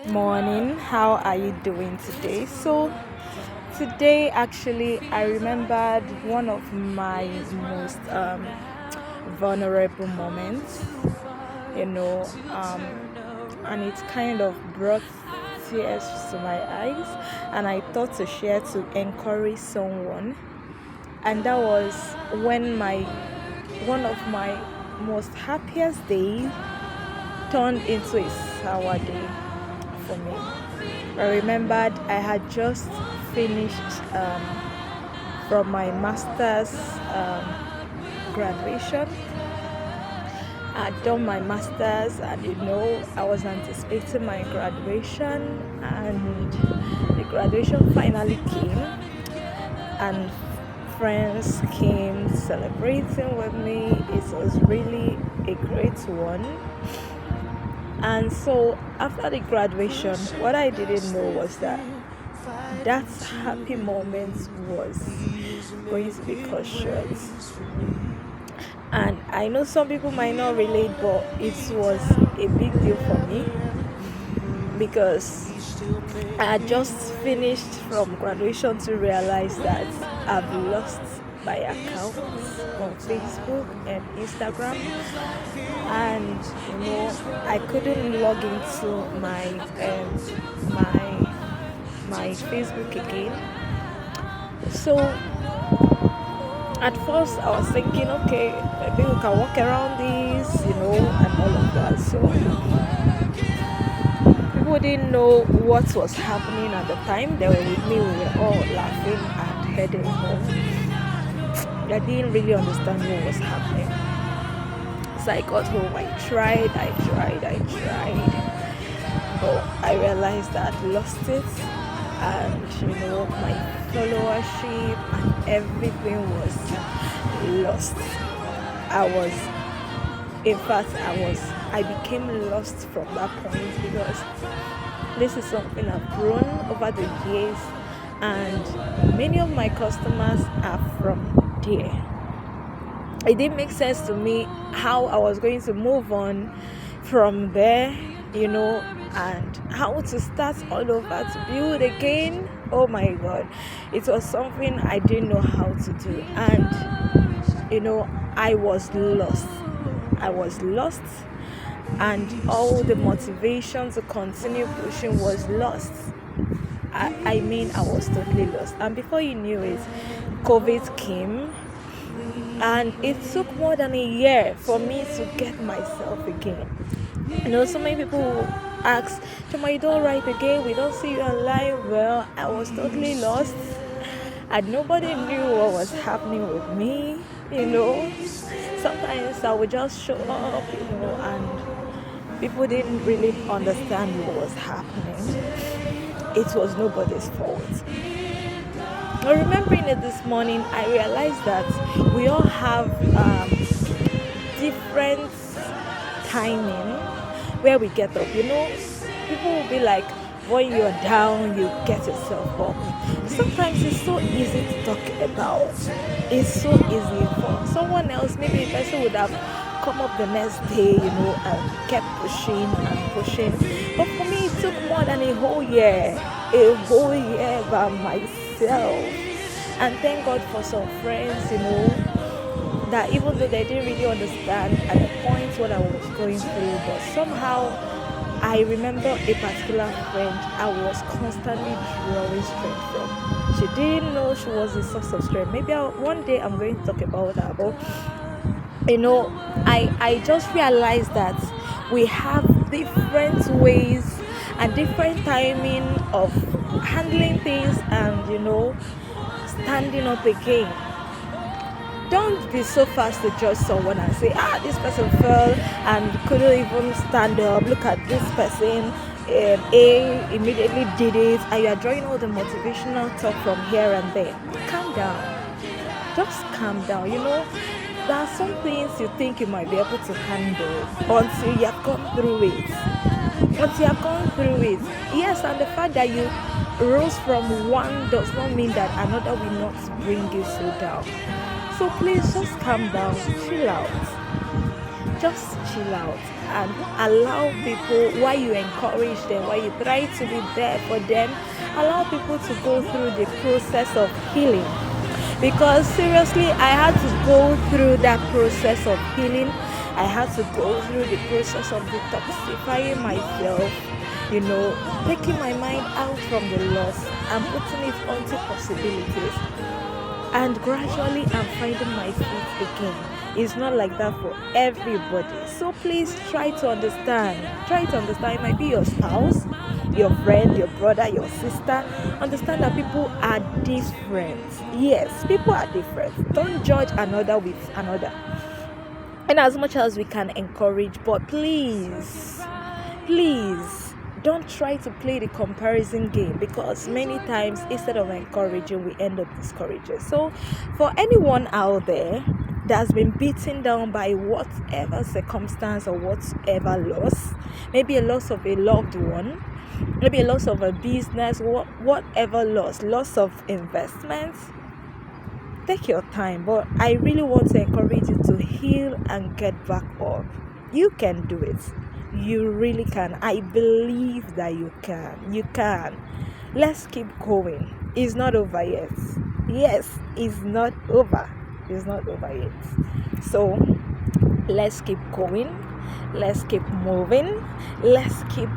Morning. How are you doing today? So, today actually, I remembered one of my most vulnerable moments, you know, um, and it kind of brought tears to my eyes, and I thought to share to encourage someone, and that was when my one of my most happiest days turned into a sour day for me. I remembered I had just finished from my master's um, graduation. I'd done my master's, and I was anticipating my graduation, and the graduation finally came, and friends came celebrating with me. It was really a great one. And so after the graduation, what I didn't know was that happy moment was going to be cut short. And I know some people might not relate, but it was a big deal for me because I had just finished from graduation to realize that I've lost my accounts on Facebook and Instagram, and I couldn't log into my Facebook again. So at first I was thinking, okay, maybe we can walk around this, and all of that. So people didn't know what was happening at the time. They were with me. We were all laughing and heading home. I didn't really understand what was happening. So I got home. I tried. But I realized that I'd lost it, and my followership and everything was lost. I became lost from that point because this is something I've grown over the years, and many of my customers are from there. It didn't make sense to me how I was going to move on from there, and how to start all over to build again. Oh my God, it was something I didn't know how to do, and I was lost, and all the motivation to continue pushing was lost. I mean, I was totally lost, and before you knew it, COVID came. And it took more than a year for me to get myself again. So many people ask, Chioma, you don't write again, we don't see you online. Well, I was totally lost, and nobody knew what was happening with me. Sometimes I would just show up, and people didn't really understand what was happening. It was nobody's fault. Remembering it this morning, I realized that we all have different timing where we get up. People will be like, when you're down, you get yourself up. Sometimes it's so easy to talk about. It's so easy for someone else. Maybe a person would have come up the next day, and kept pushing and pushing. But for me, it took more than a whole year by myself. And thank God for some friends, that even though they didn't really understand at the point what I was going through, but somehow I remember a particular friend I was constantly drawing strength from. She didn't know she was a source of strength. Maybe one day I'm going to talk about that, but I just realized that we have different ways and different timing of handling things, and standing up again. Don't be so fast to judge someone and say, this person fell and couldn't even stand up. Look at this person. A immediately did it, and you are drawing all the motivational talk from here and there. Calm down. Just calm down. There are some things you think you might be able to handle until you have gone through it. Yes, and the fact that you rose from one does not mean that another will not bring you so down. So please just calm down, chill out. Just chill out. and allow people, while you encourage them, while you try to be there for them, allow people to go through the process of healing. Because seriously, I had to go through that process of healing. I had to go through the process of detoxifying myself, taking my mind out from the loss and putting it onto possibilities. And gradually I'm finding my feet again. It's not like that for everybody. So please try to understand. Try to understand. It might be your spouse, your friend, your brother, your sister. Understand that people are different. Yes, people are different. Don't judge another with another. And as much as we can encourage, but please, don't try to play the comparison game, because many times instead of encouraging, we end up discouraging. So for anyone out there that's been beaten down by whatever circumstance or whatever loss, maybe a loss of a loved one, maybe a loss of a business, whatever loss of investments, take your time. But I really want to encourage you to heal and get back up. You can do it. You really can. I believe that you can. Let's keep going. It's not over yet. Yes, it's not over. It's not over yet. So let's keep going. Let's keep moving. Let's keep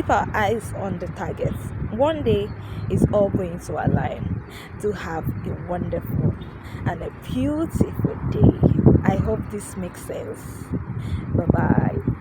our eyes on the target. One day it's all going to align to have a wonderful and a beautiful day. I hope this makes sense. Bye bye.